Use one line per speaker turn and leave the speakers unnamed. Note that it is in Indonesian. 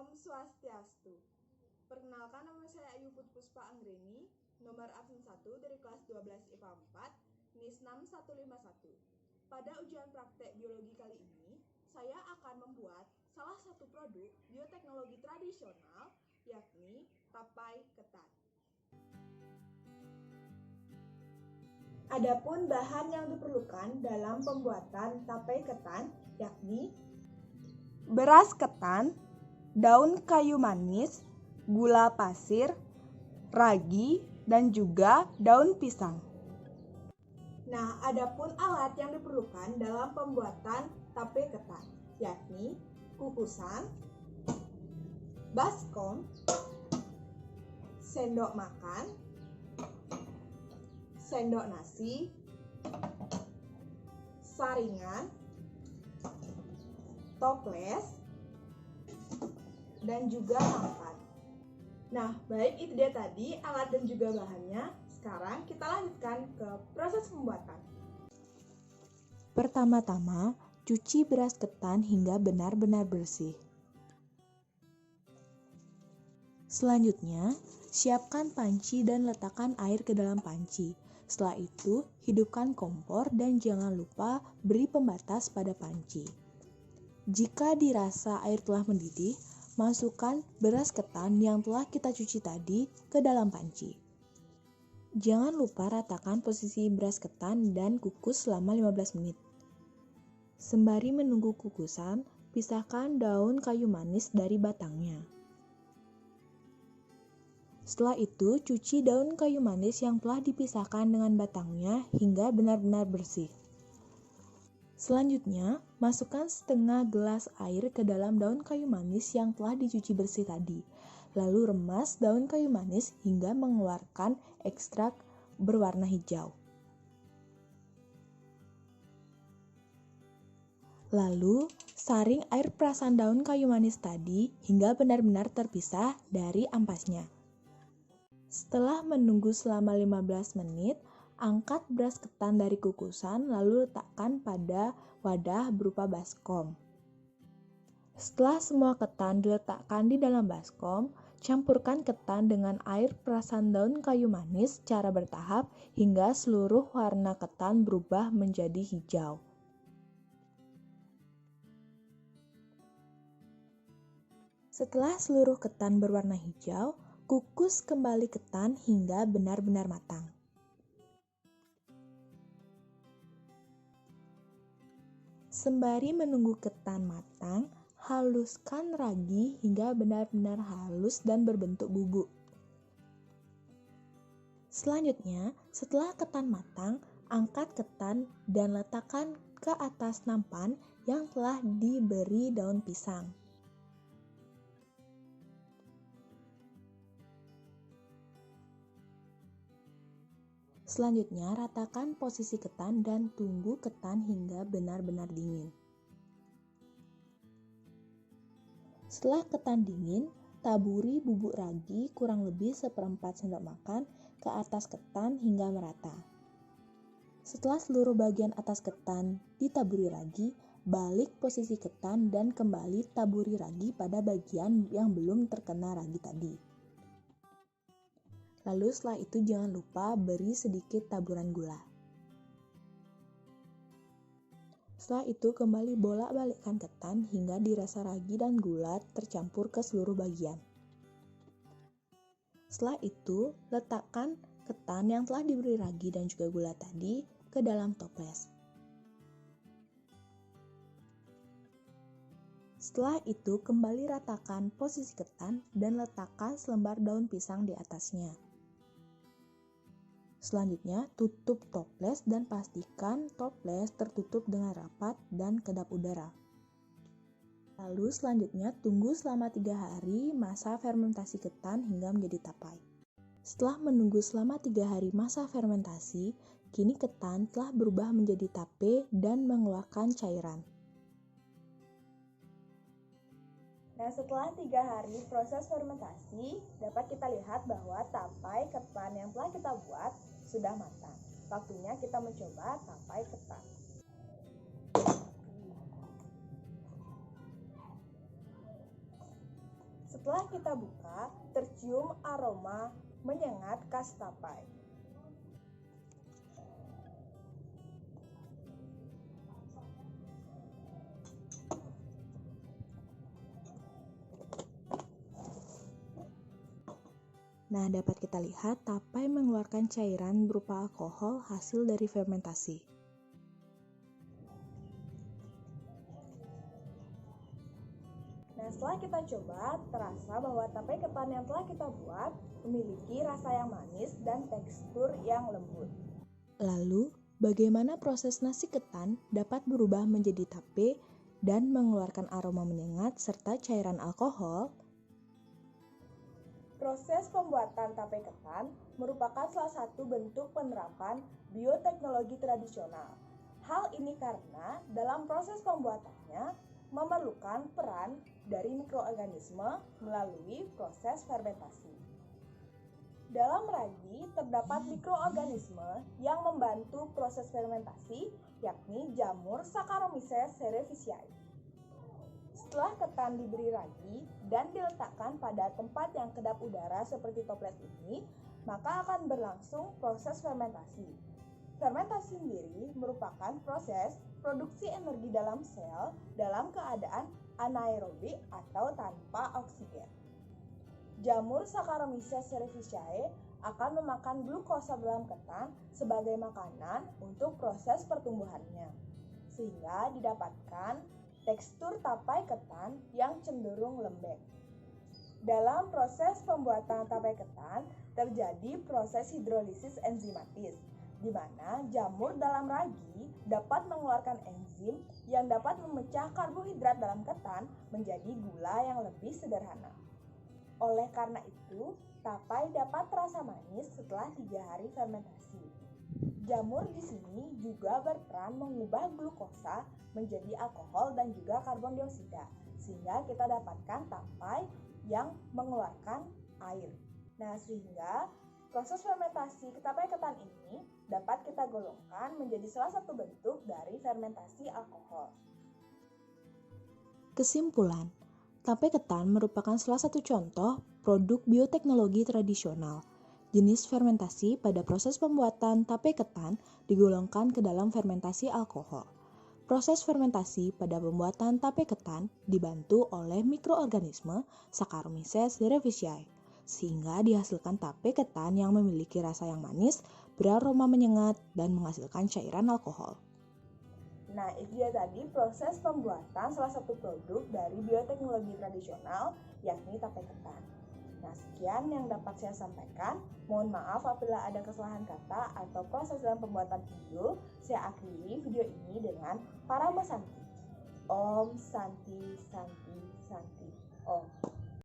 Om Swastiastu. Perkenalkan, nama saya Ayu Puspa Anggreni, nomor absen 1 dari kelas 12 IPA 4, NIS 6151. Pada ujian praktek biologi kali ini, saya akan membuat salah satu produk bioteknologi tradisional, yakni tapai ketan. Adapun bahan yang diperlukan dalam pembuatan tapai ketan, yakni beras ketan, daun kayu manis, gula pasir, ragi, dan juga daun pisang. Nah, adapun alat yang diperlukan dalam pembuatan tape ketan, yakni kukusan, baskom, sendok makan, sendok nasi, saringan, toples, dan juga nampan. Nah, baik itu dia tadi alat dan juga bahannya. Sekarang kita lanjutkan ke proses pembuatan.
Pertama-tama, cuci beras ketan hingga benar-benar bersih. Selanjutnya, siapkan panci dan letakkan air ke dalam panci. Setelah itu, hidupkan kompor dan jangan lupa beri pembatas pada panci. Jika dirasa air telah mendidih, masukkan beras ketan yang telah kita cuci tadi ke dalam panci. Jangan lupa ratakan posisi beras ketan dan kukus selama 15 menit. Sembari menunggu kukusan, pisahkan daun kayu manis dari batangnya. Setelah itu, cuci daun kayu manis yang telah dipisahkan dengan batangnya hingga benar-benar bersih. Selanjutnya, masukkan setengah gelas air ke dalam daun kayu manis yang telah dicuci bersih tadi. Lalu remas daun kayu manis hingga mengeluarkan ekstrak berwarna hijau. Lalu, saring air perasan daun kayu manis tadi hingga benar-benar terpisah dari ampasnya. Setelah menunggu selama 15 menit, angkat beras ketan dari kukusan lalu letakkan pada wadah berupa baskom. Setelah semua ketan diletakkan di dalam baskom, campurkan ketan dengan air perasan daun kayu manis secara bertahap hingga seluruh warna ketan berubah menjadi hijau. Setelah seluruh ketan berwarna hijau, kukus kembali ketan hingga benar-benar matang. Sembari menunggu ketan matang, haluskan ragi hingga benar-benar halus dan berbentuk bubuk. Selanjutnya, setelah ketan matang, angkat ketan dan letakkan ke atas nampan yang telah diberi daun pisang. Selanjutnya, ratakan posisi ketan dan tunggu ketan hingga benar-benar dingin. Setelah ketan dingin, taburi bubuk ragi kurang lebih 1/4 sendok makan ke atas ketan hingga merata. Setelah seluruh bagian atas ketan ditaburi ragi, balik posisi ketan dan kembali taburi ragi pada bagian yang belum terkena ragi tadi. Lalu setelah itu jangan lupa beri sedikit taburan gula. Setelah itu kembali bolak-balikkan ketan hingga dirasa ragi dan gula tercampur ke seluruh bagian. Setelah itu, letakkan ketan yang telah diberi ragi dan juga gula tadi ke dalam toples. Setelah itu, kembali ratakan posisi ketan dan letakkan selembar daun pisang di atasnya. Selanjutnya, tutup toples dan pastikan toples tertutup dengan rapat dan kedap udara. Lalu selanjutnya, tunggu selama 3 hari masa fermentasi ketan hingga menjadi tapai. Setelah menunggu selama 3 hari masa fermentasi, kini ketan telah berubah menjadi tape dan mengeluarkan cairan.
Nah, setelah 3 hari proses fermentasi, dapat kita lihat bahwa tapai ketan yang telah kita buat sudah matang. Waktunya kita mencoba tapai ketan. setelah kita buka, tercium aroma menyengat khas tapai.
Nah, dapat kita lihat tapai mengeluarkan cairan berupa alkohol hasil dari fermentasi.
Nah, setelah kita coba, terasa bahwa tapai ketan yang telah kita buat memiliki rasa yang manis dan tekstur yang lembut.
Lalu, bagaimana proses nasi ketan dapat berubah menjadi tape dan mengeluarkan aroma menyengat serta cairan alkohol?
Proses pembuatan tape ketan merupakan salah satu bentuk penerapan bioteknologi tradisional. Hal ini karena dalam proses pembuatannya memerlukan peran dari mikroorganisme melalui proses fermentasi. Dalam ragi terdapat mikroorganisme yang membantu proses fermentasi, yakni jamur Saccharomyces cerevisiae. Setelah ketan diberi ragi dan diletakkan pada tempat yang kedap udara seperti toples ini, maka akan berlangsung proses fermentasi. Fermentasi sendiri merupakan proses produksi energi dalam sel dalam keadaan anaerobik atau tanpa oksigen. Jamur Saccharomyces cerevisiae akan memakan glukosa dalam ketan sebagai makanan untuk proses pertumbuhannya, sehingga didapatkan tekstur tapai ketan yang cenderung lembek. Dalam proses pembuatan tapai ketan terjadi proses hidrolisis enzimatis, di mana jamur dalam ragi dapat mengeluarkan enzim yang dapat memecah karbohidrat dalam ketan menjadi gula yang lebih sederhana. Oleh karena itu, tapai dapat terasa manis setelah 3 hari fermentasi. Jamur di sini juga berperan mengubah glukosa menjadi alkohol dan juga karbon dioksida, sehingga kita dapatkan tapai yang mengeluarkan air. Nah, sehingga proses fermentasi tapai ketan ini dapat kita golongkan menjadi salah satu bentuk dari fermentasi alkohol.
Kesimpulan, tape ketan merupakan salah satu contoh produk bioteknologi tradisional. Jenis fermentasi pada proses pembuatan tape ketan digolongkan ke dalam fermentasi alkohol. Proses fermentasi pada pembuatan tape ketan dibantu oleh mikroorganisme Saccharomyces cerevisiae, sehingga dihasilkan tape ketan yang memiliki rasa yang manis, beraroma menyengat, dan menghasilkan cairan alkohol.
Nah, itu dia tadi proses pembuatan salah satu produk dari bioteknologi tradisional, yakni tape ketan. Nah, sekian yang dapat saya sampaikan. Mohon maaf apabila ada kesalahan kata atau proses dalam pembuatan video. Saya akhiri video ini dengan Parama Santi. Om Santi Santi Santi Om.